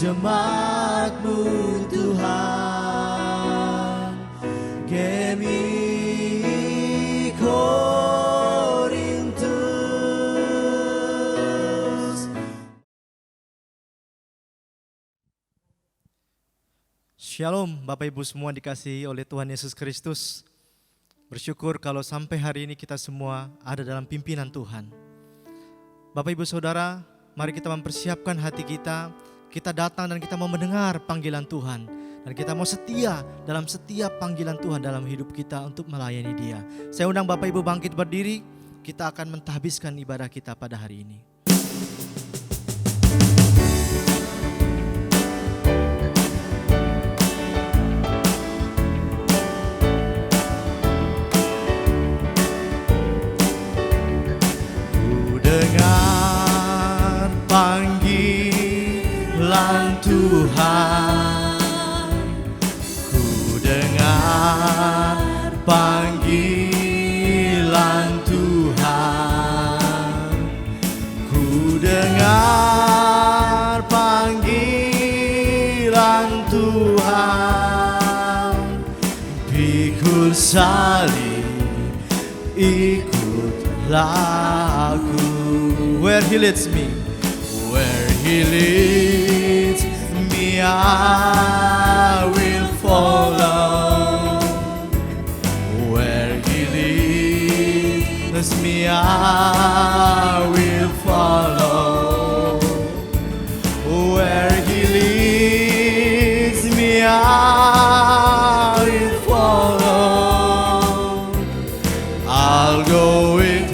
jemaat-Mu Tuhan, kami Korintus. Shalom Bapak Ibu semua dikasihi oleh Tuhan Yesus Kristus. Bersyukur kalau sampai hari ini kita semua ada dalam pimpinan Tuhan. Bapak Ibu Saudara, mari kita mempersiapkan hati kita. Kita datang dan kita mau mendengar panggilan Tuhan. Dan kita mau setia dalam setiap panggilan Tuhan dalam hidup kita untuk melayani Dia. Saya undang Bapak Ibu bangkit berdiri. Kita akan mentahbiskan ibadah kita pada hari ini. Dengar panggilan Tuhan, ku dengar panggilan Tuhan, ku dengar panggilan Tuhan, pikul salib ikutlah aku. Where He leads me, where He leads me, I will follow. Where He leads me, I will follow. Where He leads me, I will follow. I'll go with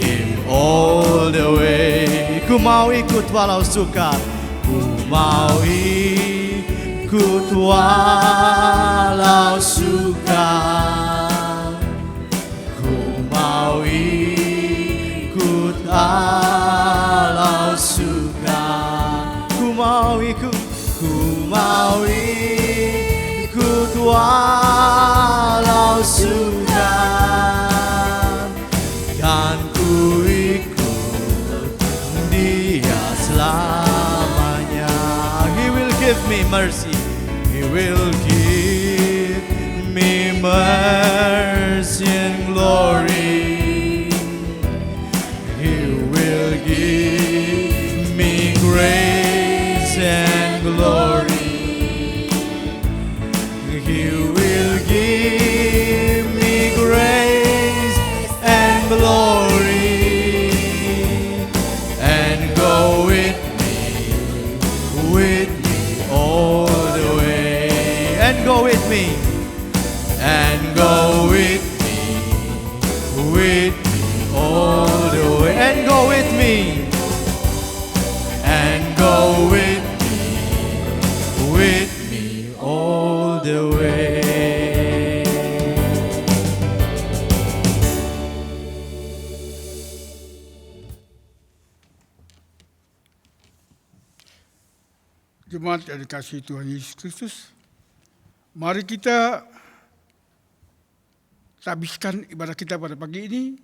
Him all the way. ku mau ikut walau sukar. Ku mau ikut walau sukar. Ku mau ikut walau sukar. Ku mau ikut walau sukar. Kan ku ikut Dia selamanya. He will give me mercy. He will give me mercy and glory. He will give me grace and glory. He will give me grace and glory, and go with me all the way, And go with me. and go with me all the way, And go with me. and go with me all the way. Jemaat yang dikasihi Tuhan Yesus Kristus, mari kita habiskan ibadah kita pada pagi ini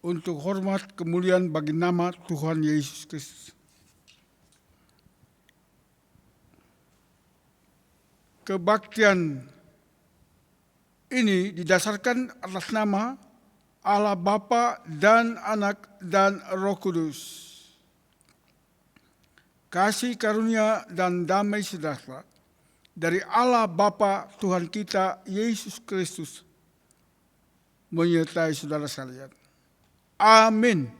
untuk hormat kemuliaan bagi nama Tuhan Yesus Kristus. Kebaktian ini didasarkan atas nama Allah Bapa dan Anak dan Roh Kudus. Kasih karunia dan damai sejahtera dari Allah Bapa Tuhan kita Yesus Kristus menyertai saudara sekalian. Amin.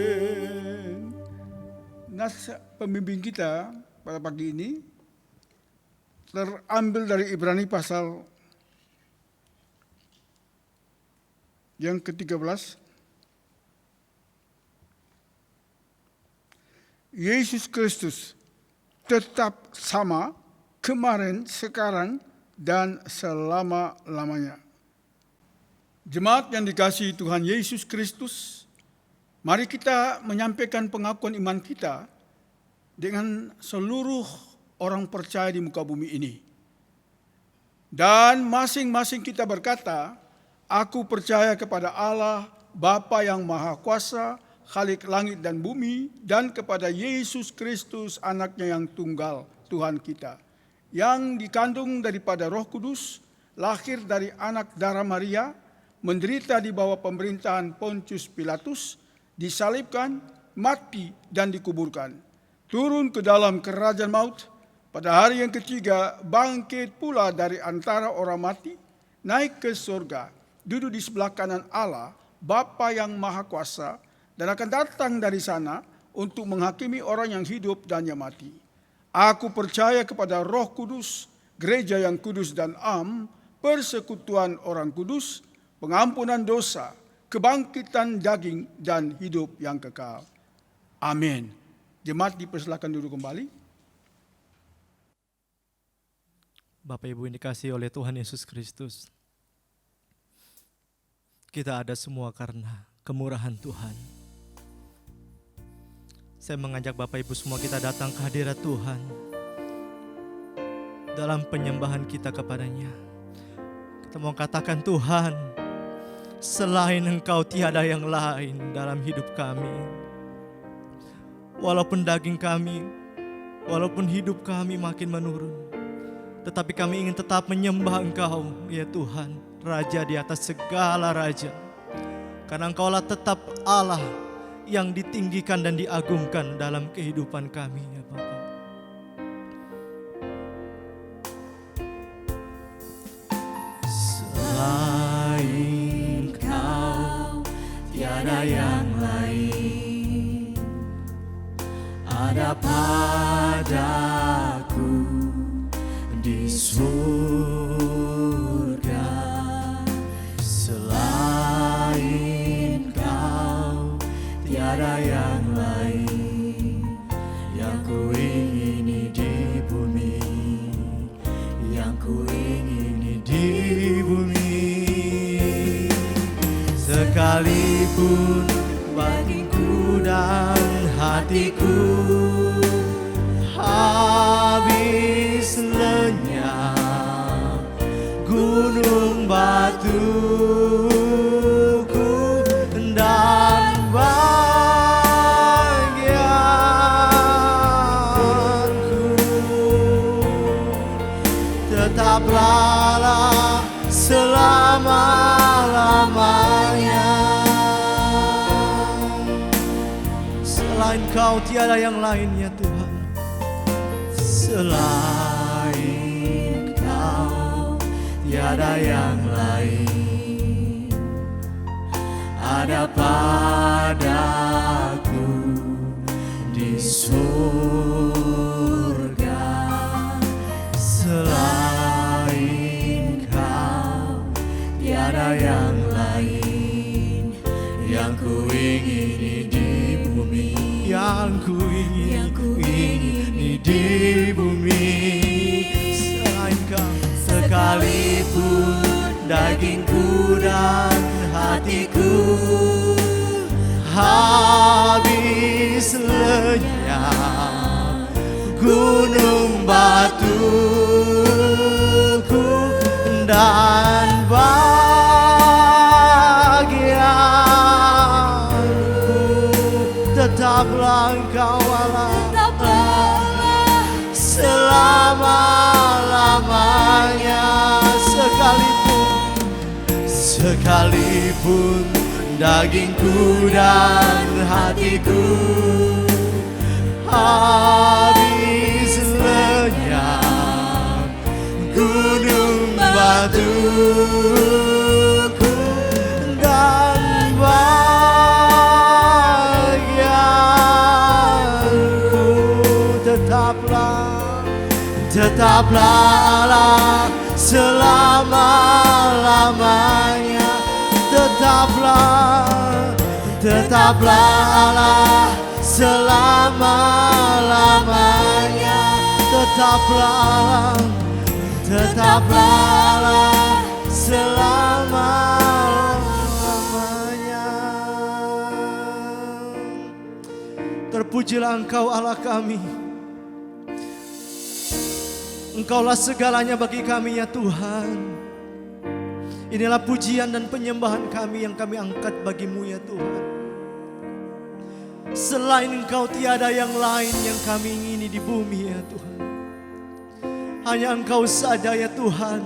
Amin. Nas pembimbing kita pada pagi ini terambil dari Ibrani pasal yang ke-13. Yesus Kristus tetap sama kemarin, sekarang, dan selama-lamanya. Jemaat yang dikasihi Tuhan Yesus Kristus, mari kita menyampaikan pengakuan iman kita dengan seluruh orang percaya di muka bumi ini. Dan masing-masing kita berkata, aku percaya kepada Allah, Bapa yang Maha Kuasa, Khalik langit dan bumi, dan kepada Yesus Kristus, anaknya yang tunggal, Tuhan kita, yang dikandung daripada Roh Kudus, lahir dari anak darah Maria, menderita di bawah pemerintahan Pontius Pilatus, disalibkan, mati dan dikuburkan, turun ke dalam kerajaan maut, pada hari yang ketiga bangkit pula dari antara orang mati, naik ke surga, duduk di sebelah kanan Allah, Bapa yang Maha Kuasa, dan akan datang dari sana untuk menghakimi orang yang hidup dan yang mati. Aku percaya kepada Roh Kudus, gereja yang kudus dan am, persekutuan orang kudus, pengampunan dosa, kebangkitan daging, dan hidup yang kekal. Amin. Jemaat dipersilakan duduk kembali. Bapak Ibu yang dikasihi oleh Tuhan Yesus Kristus, kita ada semua karena kemurahan Tuhan. Saya mengajak Bapak Ibu semua kita datang ke hadirat Tuhan dalam penyembahan kita kepadanya. Kita mau katakan, Tuhan, selain Engkau tiada yang lain dalam hidup kami. Walaupun daging kami, walaupun hidup kami makin menurun, tetapi kami ingin tetap menyembah Engkau, ya Tuhan, Raja di atas segala raja. Karena Engkaulah tetap Allah yang ditinggikan dan diagungkan dalam kehidupan kami, ya Bapa. Selain Kau tiada yang lain, ada padaku di surga. Selain Kau tiada yang lain, yang ku ingini di bumi, yang ku ingini di bumi. Sekalipun bagiku dan hatiku habis lenyap gunung batuku dan bagianku, tetaplah Allah selama-lamanya. Selain Kau tiada yang lain, ya Tuhan. Selain Kau tiada yang lain, ada padaku di surga. Selain Kau tiada yang lain, yang ku ingini di bumi, yang ku ingini di bumi. Selain Kau, sekalipun dagingku dan hatiku habis lenyap gunung batuku dan bagianku, tetaplah Engkau Allah selama-lamanya. Sekalipun dagingku dan hatiku habis lenyap gunung batuku dan bagianku, tetaplah Allah selama-lamanya. Tetaplah Allah selama-lamanya. Tetaplah Allah selama-lamanya. Terpujilah Engkau Allah kami. Engkaulah segalanya bagi kami ya Tuhan. Inilah pujian dan penyembahan kami yang kami angkat bagimu ya Tuhan. Selain Engkau tiada yang lain yang kami ingini di bumi ya Tuhan. Hanya Engkau saja ya Tuhan.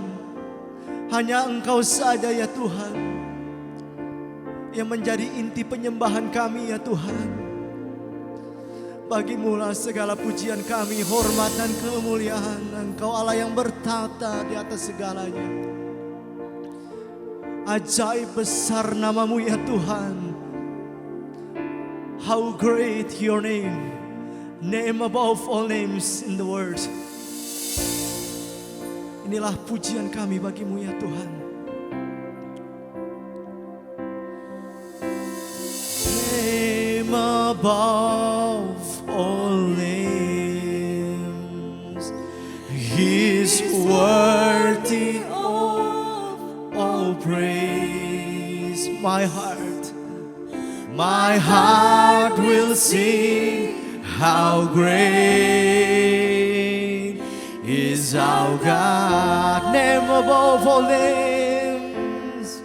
Hanya Engkau saja ya Tuhan yang menjadi inti penyembahan kami ya Tuhan. Bagimulah segala pujian kami, hormat dan kemuliaan. Engkau Allah yang bertata di atas segalanya. Ajaib besar namamu ya Tuhan. How great your name, name above all names in the world. Inilah pujian kami bagimu ya Tuhan. Name above all names, He is worthy of all praise. My heart will sing, how great is our God. Name above all names,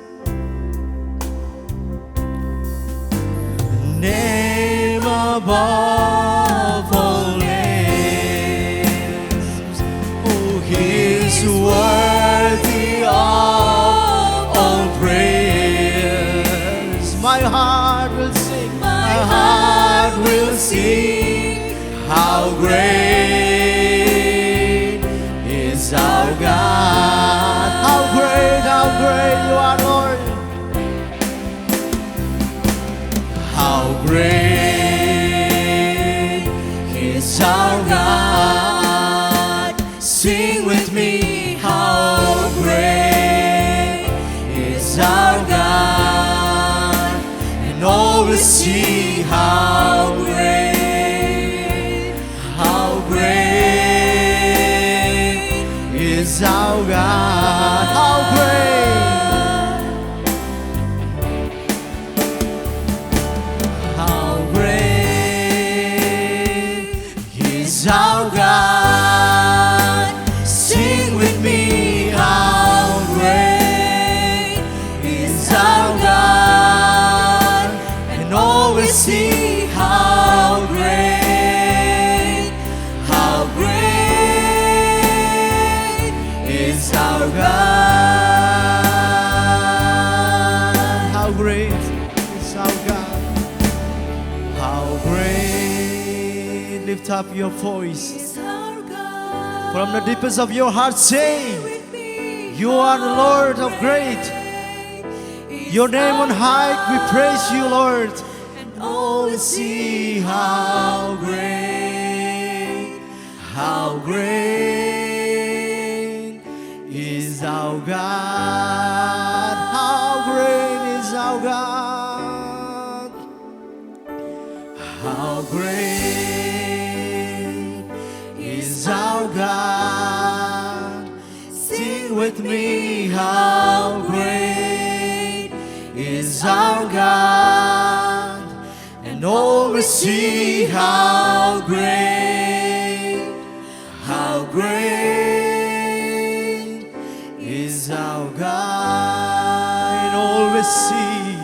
name above all names. Oh, He is worthy of all praise. My heart will sing, my heart will sing, how great is our God. How great you are, Lord. How great is our God. Sing with me, how great is our God. And all will see how great is our God. How great, how great is our God. Sing with me, how great is our God. And all will see how great is our God. How great is our God. How great. Lift up your voice from the deepest of your heart, saying, you are the Lord of great. Your name on high, we praise you, Lord. And all will see how great is our God. How great is our God. How great is our God. Sing with me, how great is our God. And all will see how great is our God. And all will see,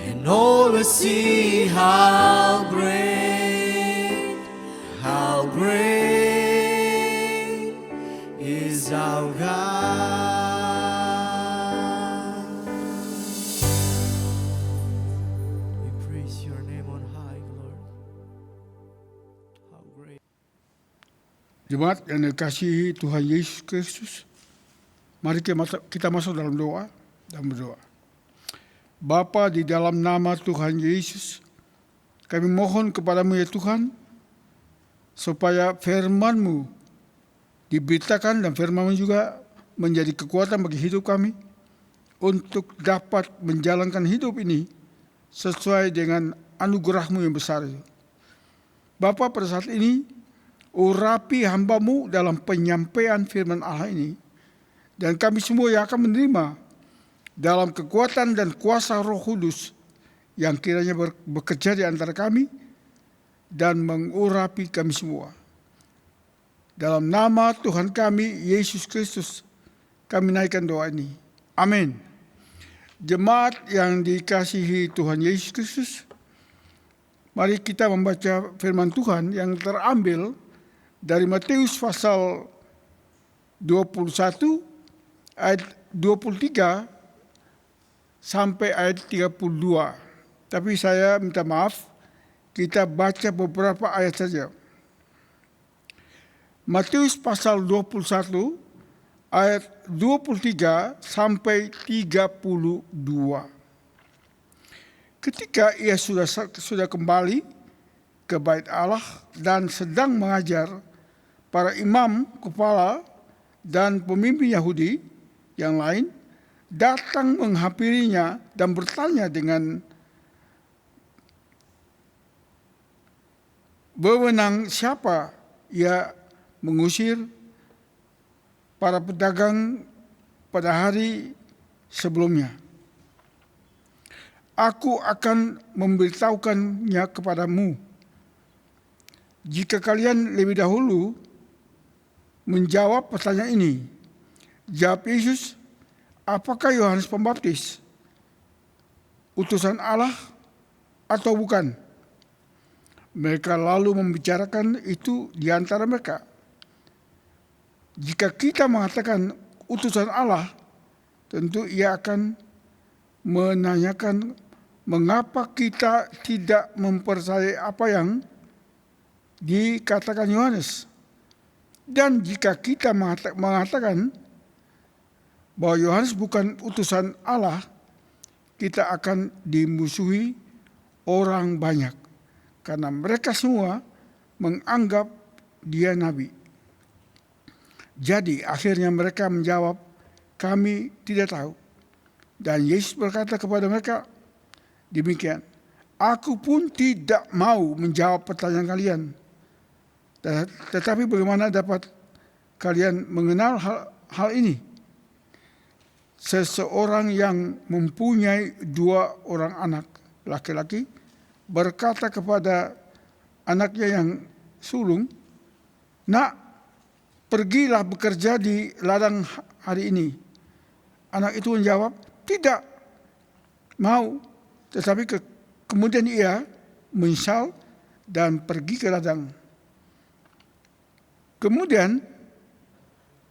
and all will see how great is our God. We praise your name on high, Lord. How great. Jemaat yang dikasihi Tuhan Yesus Kristus, mari kita masuk dalam doa dan berdoa. Bapa, di dalam nama Tuhan Yesus, kami mohon kepadamu ya Tuhan, supaya firman-Mu diberitakan dan firman-Mu juga menjadi kekuatan bagi hidup kami untuk dapat menjalankan hidup ini sesuai dengan anugerah-Mu yang besar. Bapa, pada saat ini urapi hamba-Mu dalam penyampaian firman Allah ini, dan kami semua yang akan menerima dalam kekuatan dan kuasa Roh Kudus yang kiranya bekerja di antara kami dan mengurapi kami semua. Dalam nama Tuhan kami, Yesus Kristus, kami naikkan doa ini. Amin. Jemaat yang dikasihi Tuhan Yesus Kristus, mari kita membaca firman Tuhan yang terambil dari Matius pasal 21 ayat 23 sampai ayat 32. Tapi saya minta maaf, kita baca beberapa ayat saja. Matius pasal 21 ayat 23 sampai 32. Ketika ia sudah kembali ke bait Allah dan sedang mengajar, para imam kepala dan pemimpin Yahudi yang lain datang menghampirinya dan bertanya dengan wewenang siapa ia mengusir para pedagang pada hari sebelumnya. Aku akan memberitahukannya kepadamu. Jika kalian lebih dahulu menjawab pertanyaan ini. Jawab Yesus, apakah Yohanes Pembaptis utusan Allah atau bukan? Mereka lalu membicarakan itu di antara mereka. Jika kita mengatakan utusan Allah, tentu ia akan menanyakan mengapa kita tidak mempercayai apa yang dikatakan Yohanes. Dan jika kita mengatakan bahwa Yohanes bukan utusan Allah, kita akan dimusuhi orang banyak. Karena mereka semua menganggap dia nabi. Jadi akhirnya mereka menjawab, kami tidak tahu. Dan Yesus berkata kepada mereka, demikian, aku pun tidak mau menjawab pertanyaan kalian. Tetapi bagaimana dapat kalian mengenal hal ini? Seseorang yang mempunyai 2 orang anak laki-laki berkata kepada anaknya yang sulung, nak, pergilah bekerja di ladang hari ini. Anak itu menjawab, tidak mau. Tetapi kemudian ia menyesal dan pergi ke ladang. Kemudian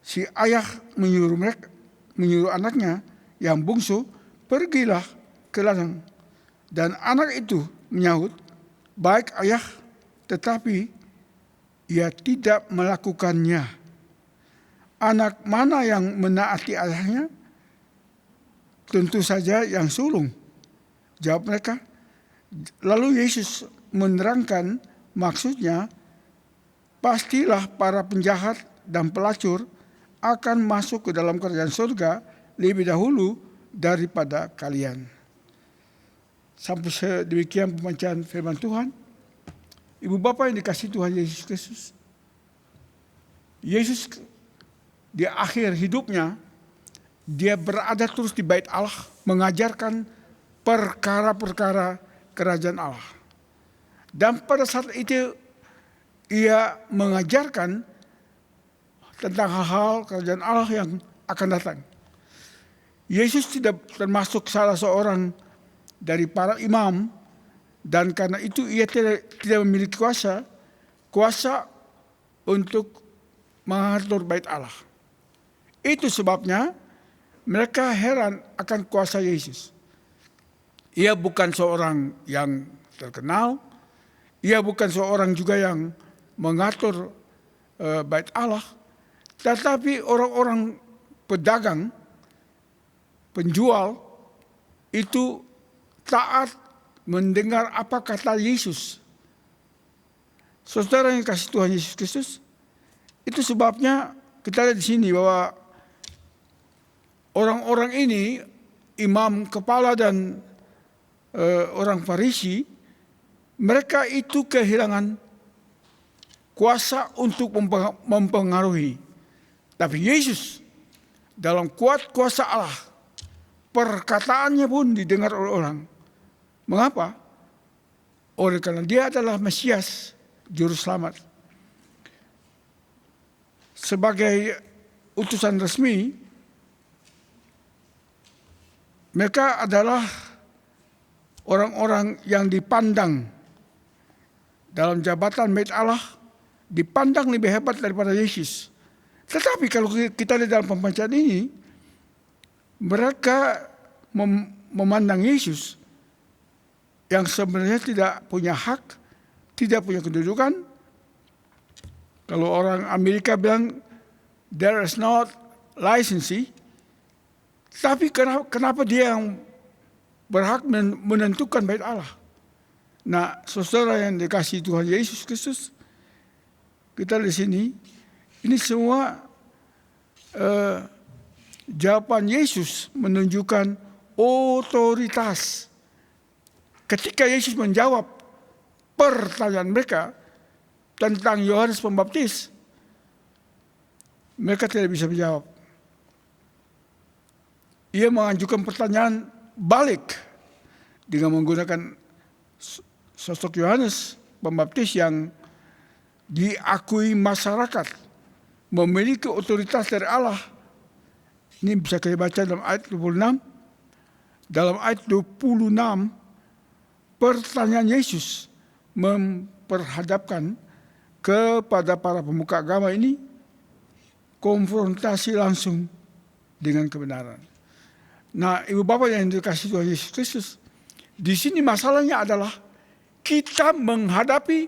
si ayah menyuruh anaknya yang bungsu, pergilah ke ladang. Dan anak itu menyahut, baik ayah, tetapi ia tidak melakukannya. Anak mana yang menaati ayahnya? Tentu saja yang sulung. Jawab mereka. Lalu Yesus menerangkan maksudnya, pastilah para penjahat dan pelacur akan masuk ke dalam kerajaan surga lebih dahulu daripada kalian. Sampai sedemikian pembacaan firman Tuhan. Ibu Bapa yang dikasihi Tuhan Yesus Kristus. Yesus di akhir hidupnya, dia berada terus di bait Allah, mengajarkan perkara-perkara kerajaan Allah. Dan pada saat itu, ia mengajarkan tentang hal-hal kerajaan Allah yang akan datang. Yesus tidak termasuk salah seorang dari para imam, dan karena itu ia tidak memiliki kuasa untuk mengatur bait Allah. Itu sebabnya mereka heran akan kuasa Yesus. Ia bukan seorang yang terkenal, ia bukan seorang juga yang mengatur bait Allah, tetapi orang-orang pedagang, penjual itu taat mendengar apa kata Yesus. Saudara yang kasih Tuhan Yesus Kristus, itu sebabnya kita lihat di sini bahwa orang-orang ini, imam kepala dan orang Farisi, mereka itu kehilangan kuasa untuk mempengaruhi. Tapi Yesus dalam kuat kuasa Allah, perkataannya pun didengar oleh orang. Mengapa? Oleh karena dia adalah Mesias, Juru Selamat. sebagai utusan resmi, mereka adalah orang-orang yang dipandang dalam jabatan Bait Allah, dipandang lebih hebat daripada Yesus. Tetapi kalau kita lihat dalam pembacaan ini, mereka memandang Yesus yang sebenarnya tidak punya hak, tidak punya kedudukan. Kalau orang Amerika bilang, there is not licensee, tapi kenapa dia yang berhak menentukan Bait Allah? Nah, saudara yang dikasihi Tuhan Yesus Kristus, kita di sini, ini semua jawaban Yesus menunjukkan otoritas. Ketika Yesus menjawab pertanyaan mereka tentang Yohanes Pembaptis, mereka tidak bisa menjawab. Ia mengajukan pertanyaan balik dengan menggunakan sosok Yohanes Pembaptis yang diakui masyarakat, memiliki otoritas dari Allah. Ini bisa kita baca dalam ayat 26. Dalam ayat 26, pertanyaan Yesus memperhadapkan kepada para pemuka agama ini konfrontasi langsung dengan kebenaran. Nah, ibu bapak yang dikasihi Tuhan Yesus Kristus, di sini masalahnya adalah kita menghadapi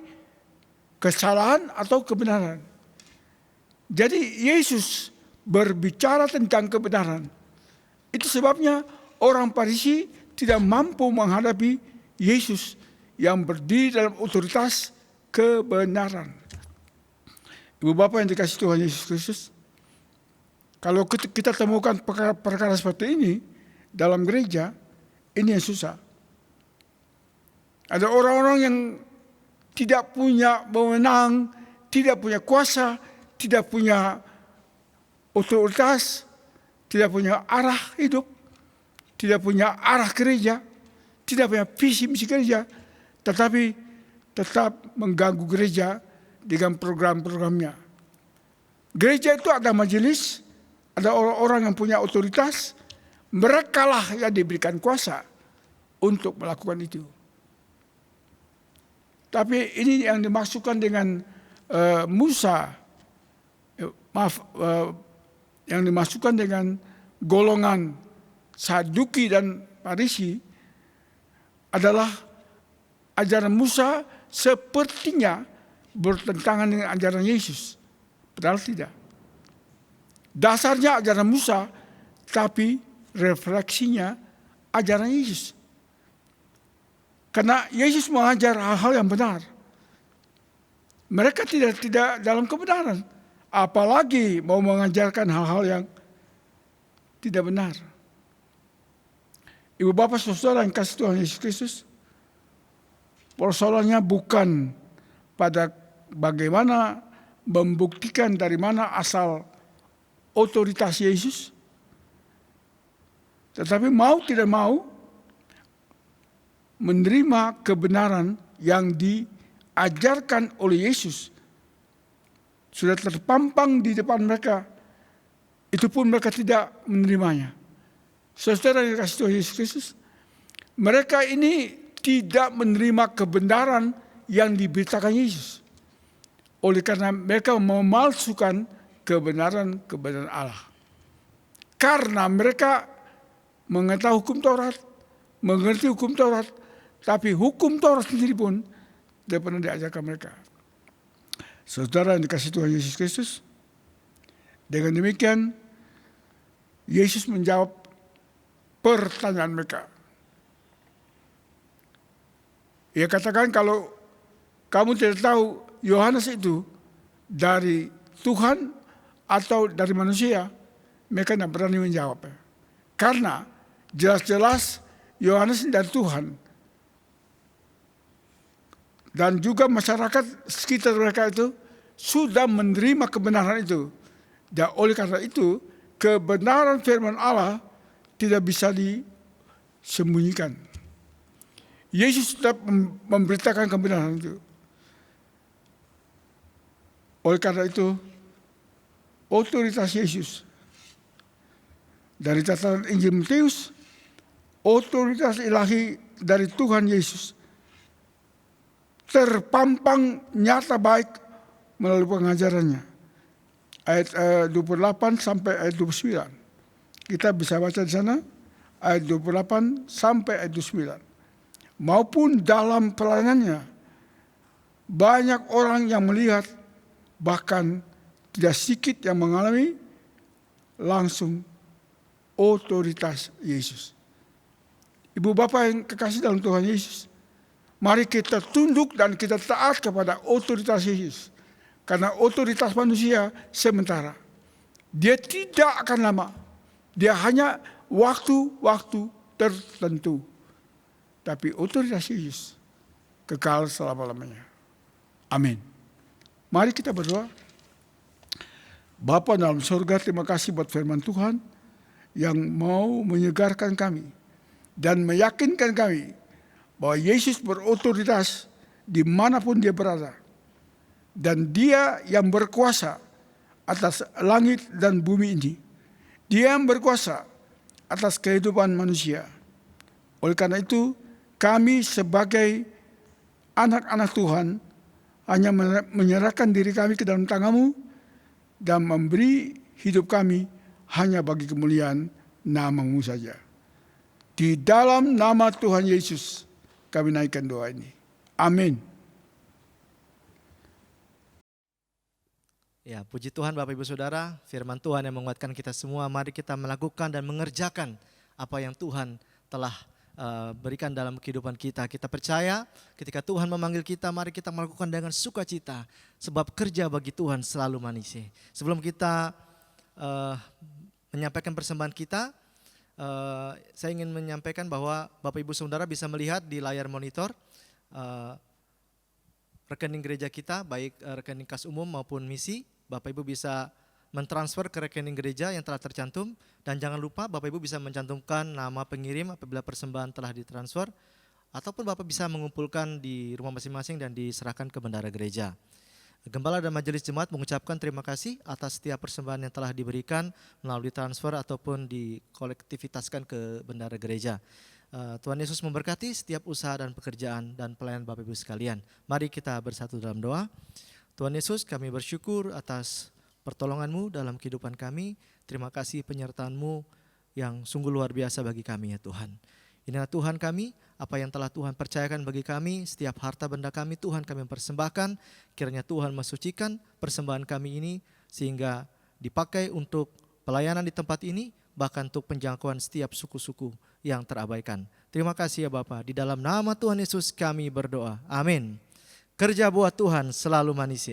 kesalahan atau kebenaran. Jadi Yesus berbicara tentang kebenaran. Itu sebabnya orang Farisi tidak mampu menghadapi Yesus yang berdiri dalam otoritas kebenaran. Ibu bapak yang dikasihi Tuhan Yesus Kristus, kalau kita temukan perkara seperti ini dalam gereja, ini yang susah. Ada orang-orang yang tidak punya wewenang, tidak punya kuasa, tidak punya otoritas, tidak punya arah hidup, tidak punya arah gereja, tidak punya visi misi gereja, tetapi tetap mengganggu gereja dengan program-programnya. Gereja itu ada majelis, ada orang-orang yang punya otoritas, merekalah yang diberikan kuasa untuk melakukan itu. Tapi ini yang dimaksudkan dengan yang dimaksudkan dengan golongan Saduki dan Farisi adalah ajaran Musa sepertinya bertentangan dengan ajaran Yesus. Padahal tidak. Dasarnya ajaran Musa, tapi refleksinya ajaran Yesus. Karena Yesus mengajar hal-hal yang benar. Mereka tidak dalam kebenaran. Apalagi mau mengajarkan hal-hal yang tidak benar. Ibu bapak saudara yang kasih Tuhan Yesus Kristus, persoalannya bukan pada bagaimana membuktikan dari mana asal otoritas Yesus, tetapi mau tidak mau menerima kebenaran yang diajarkan oleh Yesus sudah terpampang di depan mereka, itu pun mereka tidak menerimanya. Saudara yang dikasihi Tuhan Yesus Kristus, mereka ini tidak menerima kebenaran yang diberitakan Yesus. Oleh karena mereka memalsukan kebenaran Allah. Karena mereka mengetahui hukum Taurat, mengerti hukum Taurat, tapi hukum Taurat sendiri pun tidak pernah diajarkan mereka. Saudara yang dikasihi Tuhan Yesus Kristus, dengan demikian Yesus menjawab pertanyaan mereka. Ia katakan kalau kamu tidak tahu Yohanes itu dari Tuhan atau dari manusia, mereka tidak berani menjawab. Karena jelas-jelas Yohanes dari Tuhan. Dan juga masyarakat sekitar mereka itu sudah menerima kebenaran itu. Dan oleh karena itu, kebenaran firman Allah tidak bisa disembunyikan. Yesus tetap memberitakan kebenaran itu. Oleh karena itu, otoritas Yesus. Dari catatan Injil Matius, otoritas ilahi dari Tuhan Yesus terpampang nyata baik melalui pengajarannya. Ayat 28 sampai ayat 29. Kita bisa baca di sana ayat 28 sampai ayat 29. Maupun dalam pelayanannya, banyak orang yang melihat, bahkan tidak sedikit yang mengalami langsung otoritas Yesus. Ibu bapak yang kekasih dalam Tuhan Yesus, mari kita tunduk dan kita taat kepada otoritas Yesus. Karena otoritas manusia sementara. Dia tidak akan lama. Dia hanya waktu-waktu tertentu. Tapi otoritas Yesus kekal selama-lamanya. Amin. Mari kita berdoa. Bapa dalam surga, terima kasih buat firman Tuhan yang mau menyegarkan kami dan meyakinkan kami bahwa Yesus berotoritas dimanapun dia berada. Dan dia yang berkuasa atas langit dan bumi ini. Dia yang berkuasa atas kehidupan manusia. Oleh karena itu, kami sebagai anak-anak Tuhan hanya menyerahkan diri kami ke dalam tangan-Mu dan memberi hidup kami hanya bagi kemuliaan nama-Mu saja. Di dalam nama Tuhan Yesus kami naikkan doa ini. Amin. Ya, puji Tuhan Bapak Ibu Saudara, firman Tuhan yang menguatkan kita semua. Mari kita melakukan dan mengerjakan apa yang Tuhan telah berikan dalam kehidupan kita. Kita percaya ketika Tuhan memanggil kita, mari kita melakukan dengan sukacita. Sebab kerja bagi Tuhan selalu manis. Sebelum kita menyampaikan persembahan kita, saya ingin menyampaikan bahwa Bapak Ibu Saudara bisa melihat di layar monitor rekening gereja kita, baik rekening kas umum maupun misi. Bapak Ibu bisa mentransfer ke rekening gereja yang telah tercantum. Dan jangan lupa Bapak Ibu bisa mencantumkan nama pengirim apabila persembahan telah ditransfer. Ataupun Bapak bisa mengumpulkan di rumah masing-masing dan diserahkan ke bendara gereja. Gembala dan majelis jemaat mengucapkan terima kasih atas setiap persembahan yang telah diberikan melalui transfer ataupun dikolektivitaskan ke bendara gereja. Tuhan Yesus memberkati setiap usaha dan pekerjaan dan pelayanan Bapak Ibu sekalian. Mari kita bersatu dalam doa. Tuhan Yesus, kami bersyukur atas pertolongan-Mu dalam kehidupan kami. Terima kasih penyertaan-Mu yang sungguh luar biasa bagi kami ya Tuhan. Inilah Tuhan kami, apa yang telah Tuhan percayakan bagi kami, setiap harta benda kami Tuhan kami persembahkan. Kiranya Tuhan mensucikan persembahan kami ini sehingga dipakai untuk pelayanan di tempat ini, bahkan untuk penjangkauan setiap suku-suku yang terabaikan. Terima kasih ya Bapa, di dalam nama Tuhan Yesus kami berdoa. Amin. Kerja buat Tuhan selalu manis.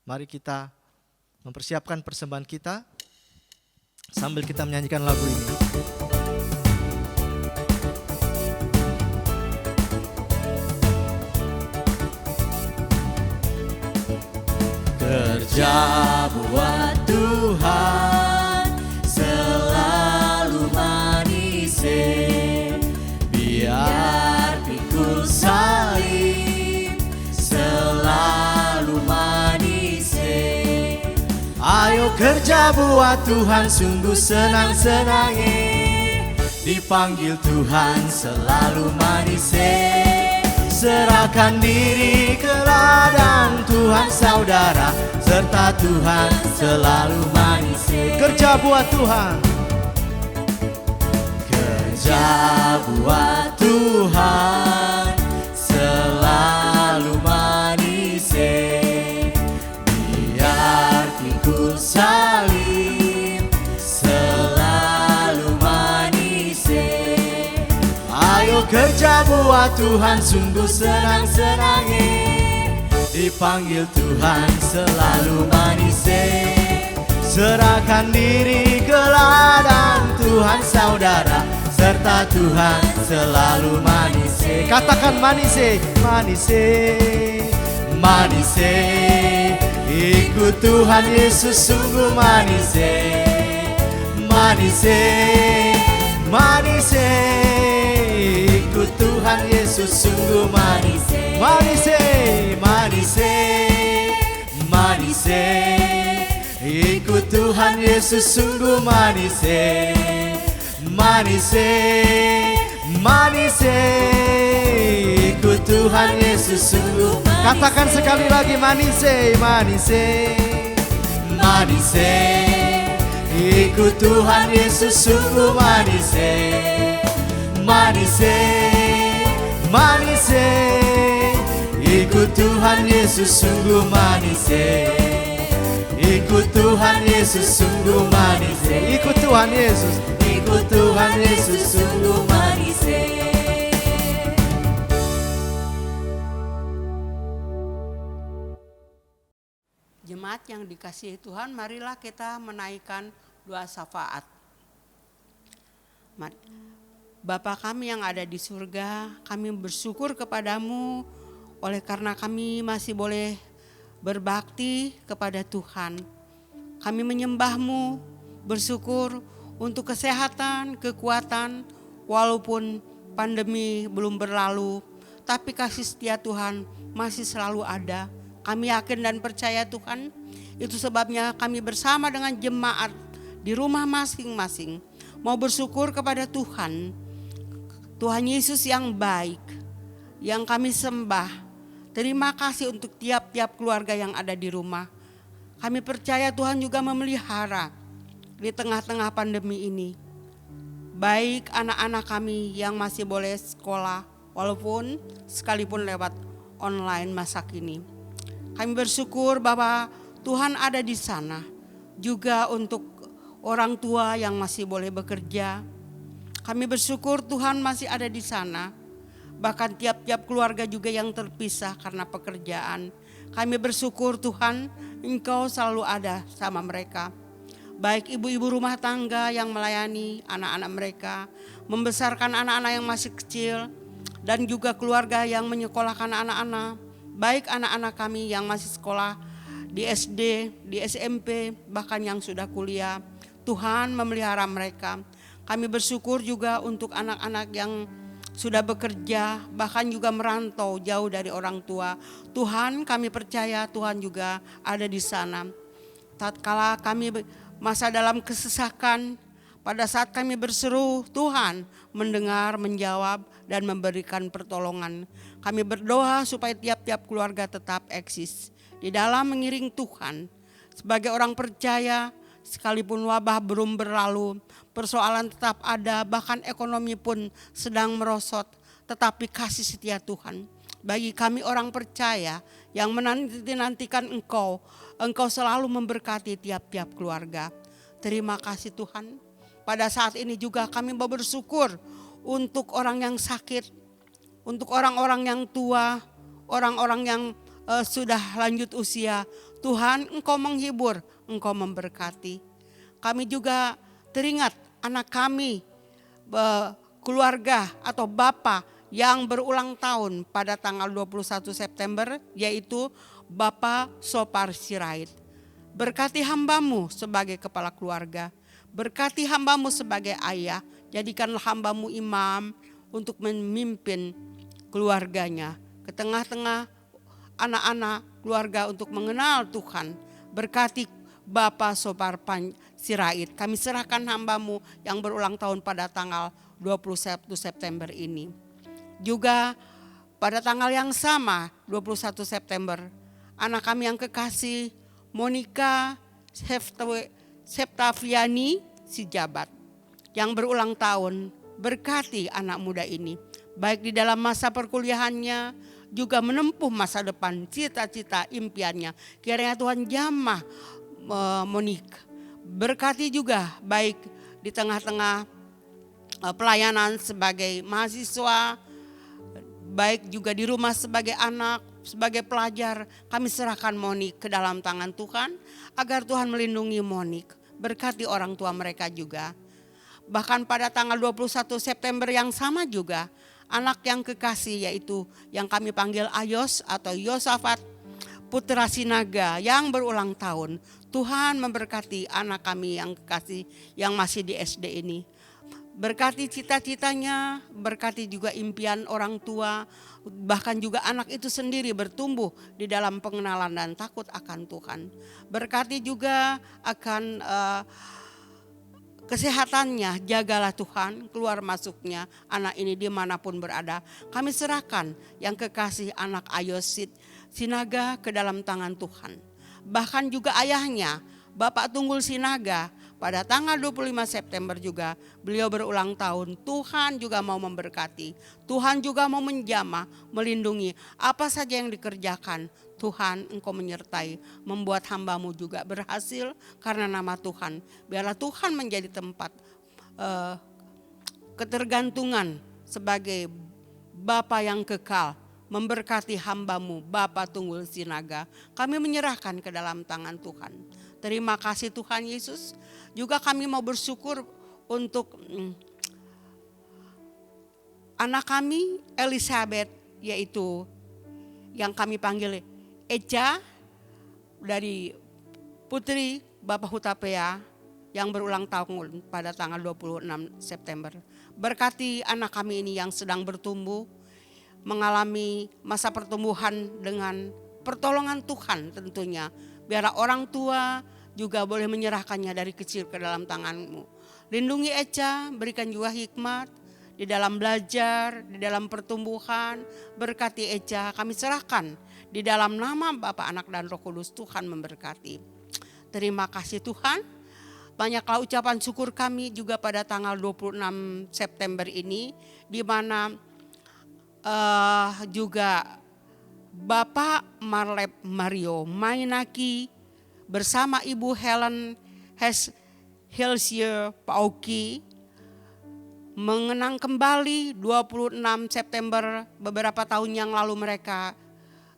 Mari kita mempersiapkan persembahan kita sambil kita menyanyikan lagu ini. Kerja buat Tuhan selalu manis, biar pikul salib selalu manis. Ayo kerja buat Tuhan sungguh senang-senang, dipanggil Tuhan selalu manis. Serahkan diri ke ladang Tuhan saudara, serta Tuhan selalu manis. Kerja buat Tuhan, kerja buat Tuhan selalu manis, biar pikul salib selalu manis. Ayo kerja buat Tuhan sungguh senang-senang, dipanggil Tuhan selalu manis. Serahkan diri ke ladang Tuhan saudara, serta Tuhan selalu manis. Katakan manis, manis, manis. Ikut Tuhan Yesus sungguh manis, manis, manis. Ikut Tuhan Yesus sungguh manis, manis, manis, manis. Ikut Tuhan Yesus sungguh manis, manis, manis. Ikut Tuhan Yesus sungguh manis. Katakan sekali lagi, manis, manis, manis. Ikut Tuhan Yesus sungguh manis, manis, manis. Ikut Tuhan Yesus sungguh manis, ikut Tuhan Yesus sungguh manis. Ikut Tuhan Yesus, ikut Tuhan Yesus sungguh manis. Jemaat yang dikasihi Tuhan, marilah kita menaikkan doa syafaat. Bapa kami yang ada di surga, kami bersyukur kepadamu oleh karena kami masih boleh berbakti kepada Tuhan. Kami menyembahmu, bersyukur untuk kesehatan, kekuatan, walaupun pandemi belum berlalu, tapi kasih setia Tuhan masih selalu ada. Kami yakin dan percaya Tuhan, itu sebabnya kami bersama dengan jemaat di rumah masing-masing mau bersyukur kepada Tuhan. Tuhan Yesus yang baik, yang kami sembah. Terima kasih untuk tiap-tiap keluarga yang ada di rumah. Kami percaya Tuhan juga memelihara di tengah-tengah pandemi ini. Baik anak-anak kami yang masih boleh sekolah, walaupun sekalipun lewat online masa kini. Kami bersyukur bahwa Tuhan ada di sana. Juga untuk orang tua yang masih boleh bekerja. Kami bersyukur Tuhan masih ada di sana. Bahkan tiap-tiap keluarga juga yang terpisah karena pekerjaan. Kami bersyukur Tuhan, Engkau selalu ada sama mereka. Baik ibu-ibu rumah tangga yang melayani anak-anak mereka, membesarkan anak-anak yang masih kecil, dan juga keluarga yang menyekolahkan anak-anak. Baik anak-anak kami yang masih sekolah di SD, di SMP, bahkan yang sudah kuliah. Tuhan memelihara mereka. Kami bersyukur juga untuk anak-anak yang sudah bekerja, bahkan juga merantau jauh dari orang tua. Tuhan, kami percaya Tuhan juga ada di sana. Tatkala kami masa dalam kesesakan, pada saat kami berseru, Tuhan mendengar, menjawab, dan memberikan pertolongan. Kami berdoa supaya tiap-tiap keluarga tetap eksis di dalam mengiring Tuhan. Sebagai orang percaya, sekalipun wabah belum berlalu, persoalan tetap ada, bahkan ekonomi pun sedang merosot, tetapi kasih setia Tuhan. Bagi kami orang percaya yang menanti-nantikan Engkau selalu memberkati tiap-tiap keluarga. Terima kasih Tuhan. Pada saat ini juga kami mau bersyukur untuk orang yang sakit, untuk orang-orang yang tua, orang-orang yang sudah lanjut usia. Tuhan, Engkau menghibur, Engkau memberkati. Kami juga teringat anak kami, keluarga atau Bapak yang berulang tahun pada tanggal 21 September, yaitu Bapak Sopar Sirait. Berkati hamba-Mu sebagai kepala keluarga, berkati hamba-Mu sebagai ayah, jadikanlah hamba-Mu imam untuk memimpin keluarganya ke tengah-tengah anak-anak keluarga untuk mengenal Tuhan. Berkati Bapak Sopar Sirait, kami serahkan hamba-Mu yang berulang tahun pada tanggal 21 September ini. Juga pada tanggal yang sama 21 September, anak kami yang kekasih Monica Septaviani Sijabat yang berulang tahun. Berkati anak muda ini, baik di dalam masa perkuliahannya, juga menempuh masa depan, cita-cita, impiannya. Kiranya Tuhan jamah Monica. Berkati juga baik di tengah-tengah pelayanan sebagai mahasiswa, baik juga di rumah sebagai anak, sebagai pelajar. Kami serahkan Monik ke dalam tangan Tuhan, agar Tuhan melindungi Monik. Berkati orang tua mereka juga. Bahkan pada tanggal 21 September yang sama juga, anak yang kekasih yaitu yang kami panggil Ayos atau Yosafat Putra Sinaga yang berulang tahun. Tuhan memberkati anak kami yang kekasih yang masih di SD ini. Berkati cita-citanya, berkati juga impian orang tua, bahkan juga anak itu sendiri bertumbuh di dalam pengenalan dan takut akan Tuhan. Berkati juga akan kesehatannya, jagalah Tuhan, keluar masuknya anak ini dimanapun berada. Kami serahkan yang kekasih anak Ayosit Sinaga ke dalam tangan Tuhan. Bahkan juga ayahnya, Bapak Tunggul Sinaga, pada tanggal 25 September juga beliau berulang tahun. Tuhan juga mau memberkati, Tuhan juga mau menjamah, melindungi apa saja yang dikerjakan. Tuhan, Engkau menyertai, membuat hamba-Mu juga berhasil karena nama Tuhan. Biarlah Tuhan menjadi tempat ketergantungan sebagai Bapa yang kekal, memberkati hamba-Mu, Bapa Tunggul Sinaga. Kami menyerahkan ke dalam tangan Tuhan. Terima kasih Tuhan Yesus. Juga kami mau bersyukur untuk anak kami Elizabeth, yaitu yang kami panggil Eca, dari putri Bapak Hutapea yang berulang tahun pada tanggal 26 September. Berkati anak kami ini yang sedang bertumbuh, mengalami masa pertumbuhan dengan pertolongan Tuhan tentunya. Biarlah orang tua juga boleh menyerahkannya dari kecil ke dalam tangan-Mu. Lindungi Eca, berikan juga hikmat di dalam belajar, di dalam pertumbuhan. Berkati Eca, kami serahkan di dalam nama Bapa, Anak, dan Roh Kudus. Tuhan memberkati. Terima kasih Tuhan. Banyaklah ucapan syukur kami juga pada tanggal 26 September ini, di mana juga Bapak Marlep Mario Mainaki bersama Ibu Helen Helsier Pauki mengenang kembali 26 September beberapa tahun yang lalu mereka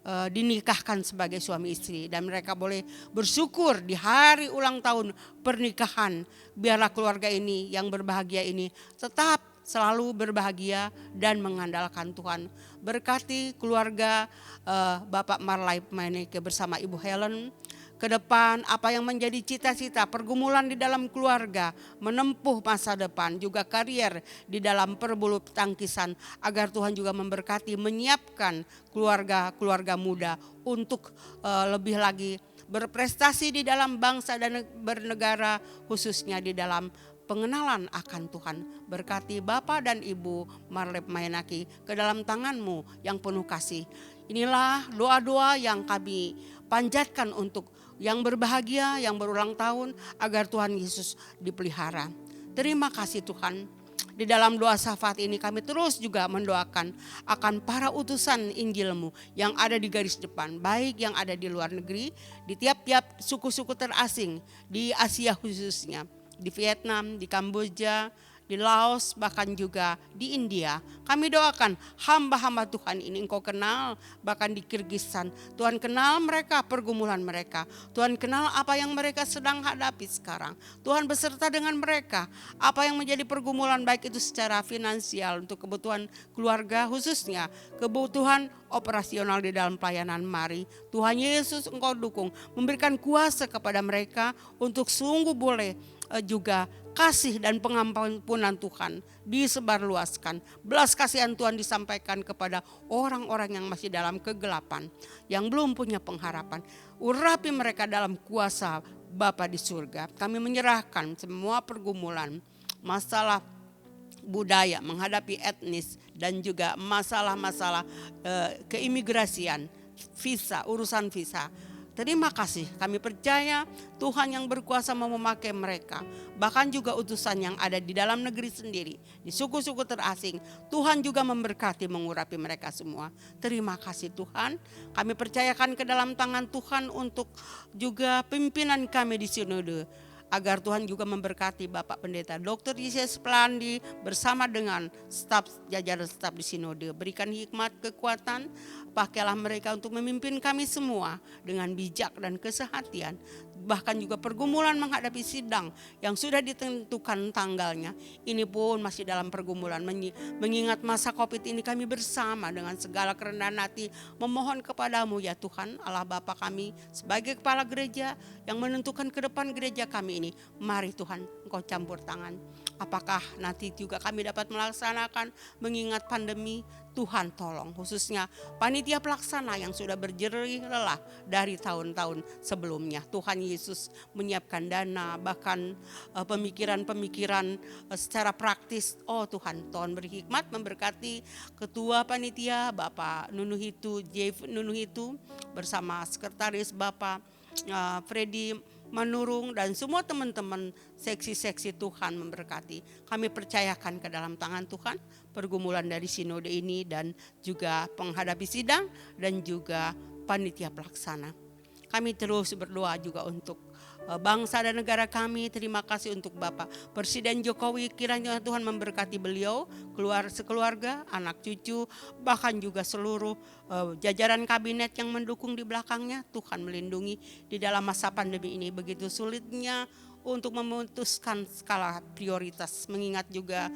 dinikahkan sebagai suami istri, dan mereka boleh bersyukur di hari ulang tahun pernikahan. Biarlah keluarga ini yang berbahagia ini tetap selalu berbahagia dan mengandalkan Tuhan. Berkati keluarga Bapak Marlep Mainaki bersama Ibu Helen ke depan, apa yang menjadi cita-cita pergumulan di dalam keluarga, menempuh masa depan, juga karier di dalam perbulu tangkisan, agar Tuhan juga memberkati, menyiapkan keluarga muda untuk lebih lagi berprestasi di dalam bangsa dan bernegara, khususnya di dalam pengenalan akan Tuhan. Berkati Bapak dan Ibu Marlep Mainaki ke dalam tangan-Mu yang penuh kasih. Inilah doa-doa yang kami panjatkan untuk yang berbahagia, yang berulang tahun, agar Tuhan Yesus dipelihara. Terima kasih Tuhan. Di dalam doa syafaat ini kami terus juga mendoakan akan para utusan Injil-Mu yang ada di garis depan, baik yang ada di luar negeri, di tiap-tiap suku-suku terasing, di Asia khususnya, di Vietnam, di Kamboja, di Laos, bahkan juga di India. Kami doakan hamba-hamba Tuhan ini Engkau kenal, bahkan di Kyrgyzstan. Tuhan kenal mereka, pergumulan mereka. Tuhan kenal apa yang mereka sedang hadapi sekarang. Tuhan beserta dengan mereka. Apa yang menjadi pergumulan, baik itu secara finansial untuk kebutuhan keluarga, khususnya kebutuhan operasional di dalam pelayanan. Mari Tuhan Yesus Engkau dukung, memberikan kuasa kepada mereka untuk sungguh boleh juga kasih dan pengampunan Tuhan disebarluaskan. Belas kasihan Tuhan disampaikan kepada orang-orang yang masih dalam kegelapan, yang belum punya pengharapan. Urapi mereka dalam kuasa Bapa di surga. Kami menyerahkan semua pergumulan, masalah budaya, menghadapi etnis, dan juga masalah-masalah keimigrasian, visa, urusan visa. Terima kasih, kami percaya Tuhan yang berkuasa mau memakai mereka. Bahkan juga utusan yang ada di dalam negeri sendiri, di suku-suku terasing. Tuhan juga memberkati, mengurapi mereka semua. Terima kasih Tuhan, kami percayakan ke dalam tangan Tuhan untuk juga pimpinan kami di sinode. Agar Tuhan juga memberkati Bapak Pendeta Dr. Yesus Pelandi bersama dengan staf, jajaran staf di sinode. Berikan hikmat, kekuatan, pakailah mereka untuk memimpin kami semua dengan bijak dan kesehatian. Bahkan juga pergumulan menghadapi sidang yang sudah ditentukan tanggalnya. Ini pun masih dalam pergumulan. Mengingat masa COVID ini, kami bersama dengan segala kerendahan hati memohon kepadamu ya Tuhan Allah Bapa kami sebagai kepala gereja yang menentukan ke depan gereja kami ini. Mari Tuhan Engkau campur tangan. Apakah nanti juga kami dapat melaksanakan mengingat pandemi? Tuhan tolong, khususnya panitia pelaksana yang sudah berjerih lelah dari tahun-tahun sebelumnya. Tuhan Yesus menyiapkan dana, bahkan pemikiran-pemikiran secara praktis. Oh Tuhan beri hikmat, memberkati ketua panitia Bapak Nunuhitu, Jeff Nunuhitu, bersama sekretaris Bapak Freddy Manurung dan semua teman-teman seksi-seksi. Tuhan memberkati. Kami percayakan ke dalam tangan Tuhan pergumulan dari sinode ini dan juga penghadapi sidang dan juga panitia pelaksana. Kami terus berdoa juga untuk bangsa dan negara kami. Terima kasih untuk Bapak Presiden Jokowi, kiranya Tuhan memberkati beliau, sekeluarga, anak cucu, bahkan juga seluruh jajaran kabinet yang mendukung di belakangnya. Tuhan melindungi di dalam masa pandemi ini begitu sulitnya untuk memutuskan skala prioritas, mengingat juga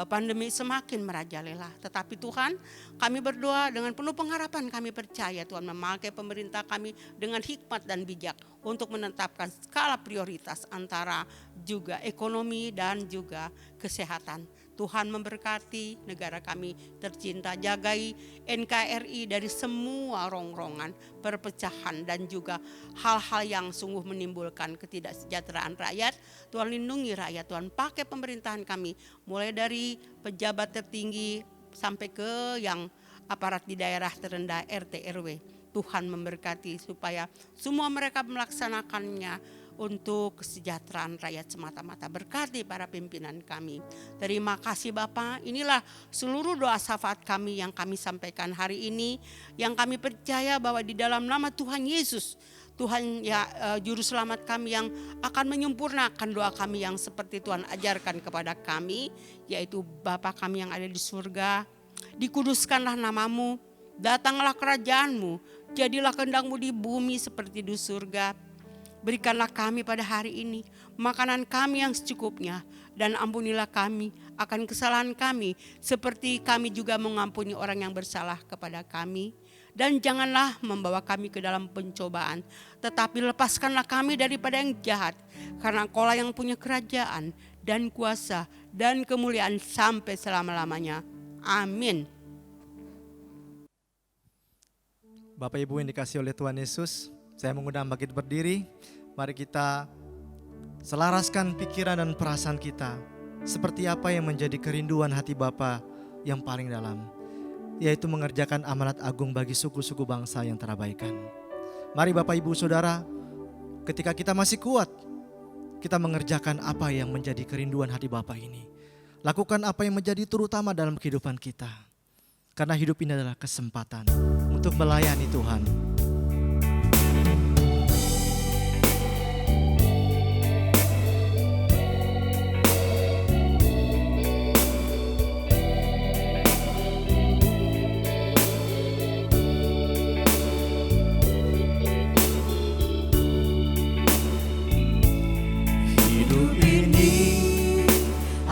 pandemi semakin merajalela. Tetapi Tuhan, kami berdoa dengan penuh pengharapan, kami percaya Tuhan memakai pemerintah kami dengan hikmat dan bijak untuk menetapkan skala prioritas antara juga ekonomi dan juga kesehatan. Tuhan memberkati negara kami tercinta, jagai NKRI dari semua rongrongan, perpecahan dan juga hal-hal yang sungguh menimbulkan ketidaksejahteraan rakyat. Tuhan lindungi rakyat, Tuhan pakai pemerintahan kami mulai dari pejabat tertinggi sampai ke yang aparat di daerah terendah RT RW. Tuhan memberkati supaya semua mereka melaksanakannya untuk kesejahteraan rakyat semata-mata. Berkati para pimpinan kami. Terima kasih Bapak. Inilah seluruh doa syafaat kami yang kami sampaikan hari ini, yang kami percaya bahwa di dalam nama Tuhan Yesus, Tuhan ya juru selamat kami yang akan menyempurnakan doa kami yang seperti Tuhan ajarkan kepada kami, yaitu Bapa kami yang ada di surga, dikuduskanlah namamu, datanglah kerajaanmu, jadilah kehendak-Mu di bumi seperti di surga. Berikanlah kami pada hari ini makanan kami yang secukupnya, dan ampunilah kami akan kesalahan kami seperti kami juga mengampuni orang yang bersalah kepada kami. Dan janganlah membawa kami ke dalam pencobaan, tetapi lepaskanlah kami daripada yang jahat, karena Engkau-lah yang punya kerajaan dan kuasa dan kemuliaan sampai selama-lamanya. Amin. Bapak Ibu yang dikasihi oleh Tuhan Yesus, saya mengundang bangkit berdiri. Mari kita selaraskan pikiran dan perasaan kita seperti apa yang menjadi kerinduan hati Bapa yang paling dalam, yaitu mengerjakan amanat agung bagi suku-suku bangsa yang terabaikan. Mari Bapak Ibu Saudara, ketika kita masih kuat, kita mengerjakan apa yang menjadi kerinduan hati Bapa ini. Lakukan apa yang menjadi terutama dalam kehidupan kita, karena hidup ini adalah kesempatan untuk melayani Tuhan.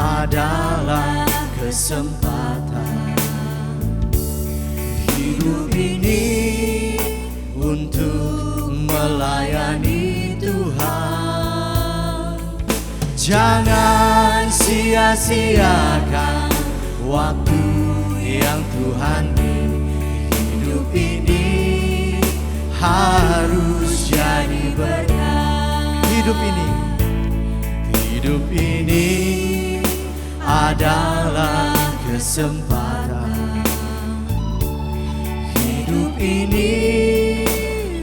Adalah kesempatan hidup ini untuk melayani Tuhan. Jangan sia-siakan waktu yang Tuhan beri. Hidup ini harus jadi berkat. Hidup ini adalah kesempatan. Hidup ini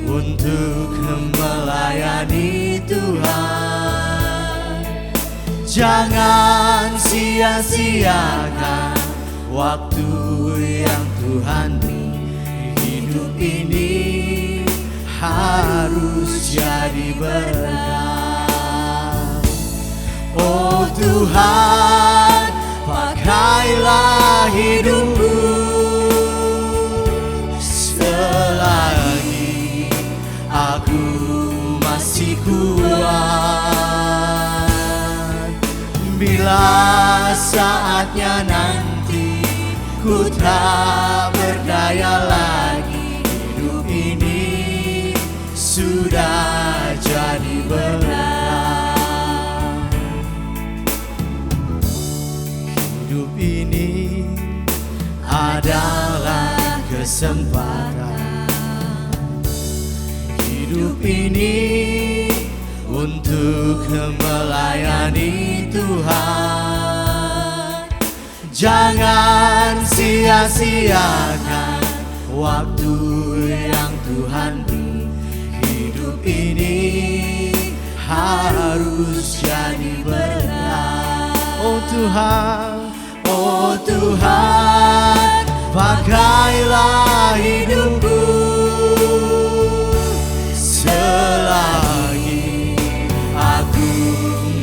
untuk melayani Tuhan. Jangan sia-siakan waktu yang Tuhan beri. Hidup ini harus jadi berkat. Oh Tuhan, pakailah hidupku selagi aku masih kuat. Bila saatnya nanti ku tak berdaya lagi, hidup ini sudah jadi berkat. kesempatan hidup ini untuk melayani Tuhan. Jangan sia-siakan waktu yang Tuhan beri. Hidup ini harus jadi berkat. Oh Tuhan, Oh Tuhan, pakailah hidupku selagi aku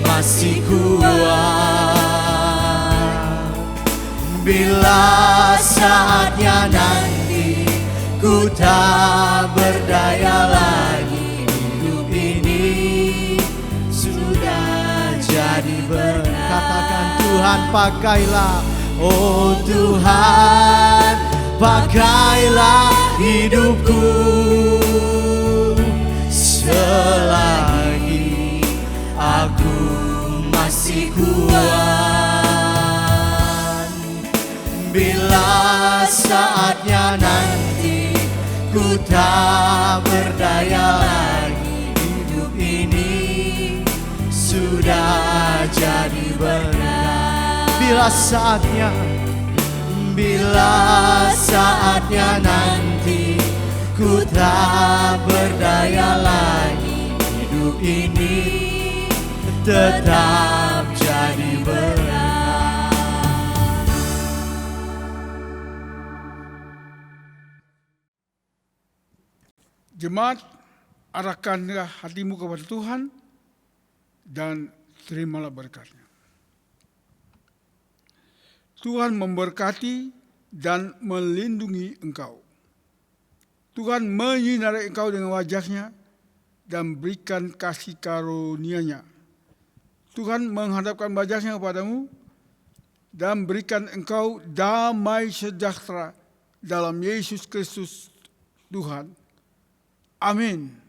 masih kuat. Bila saatnya nanti ku tak berdaya lagi, hidup ini sudah jadi berkat. katakan Tuhan pakailah. Oh Tuhan, pakailah hidupku selagi aku masih kuat. Bila saatnya nanti ku tak berdaya lagi, hidup ini sudah jadi berkat. Bila saatnya nanti ku tak berdaya lagi, hidup ini tetap jadi berkat. Jemaat, arahkanlah hatimu kepada Tuhan dan terimalah berkatnya. Tuhan memberkati dan melindungi engkau. Tuhan menyinari engkau dengan wajah-Nya dan berikan kasih karunia-Nya. Tuhan menghadapkan wajah-Nya kepadamu dan berikan engkau damai sejahtera dalam Yesus Kristus Tuhan. Amin.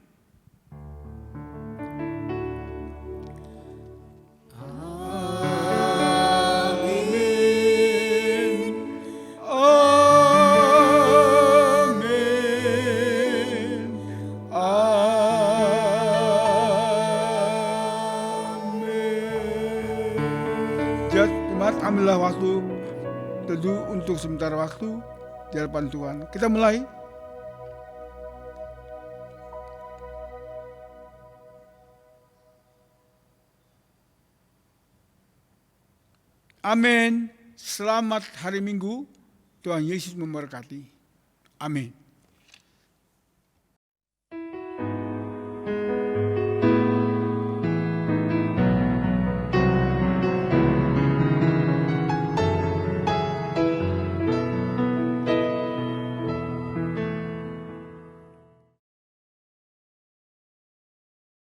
Ambillah waktu teduh untuk sementara waktu di hadapan Tuhan. Kita mulai. Amin. Selamat hari Minggu. Tuhan Yesus memberkati. Amin.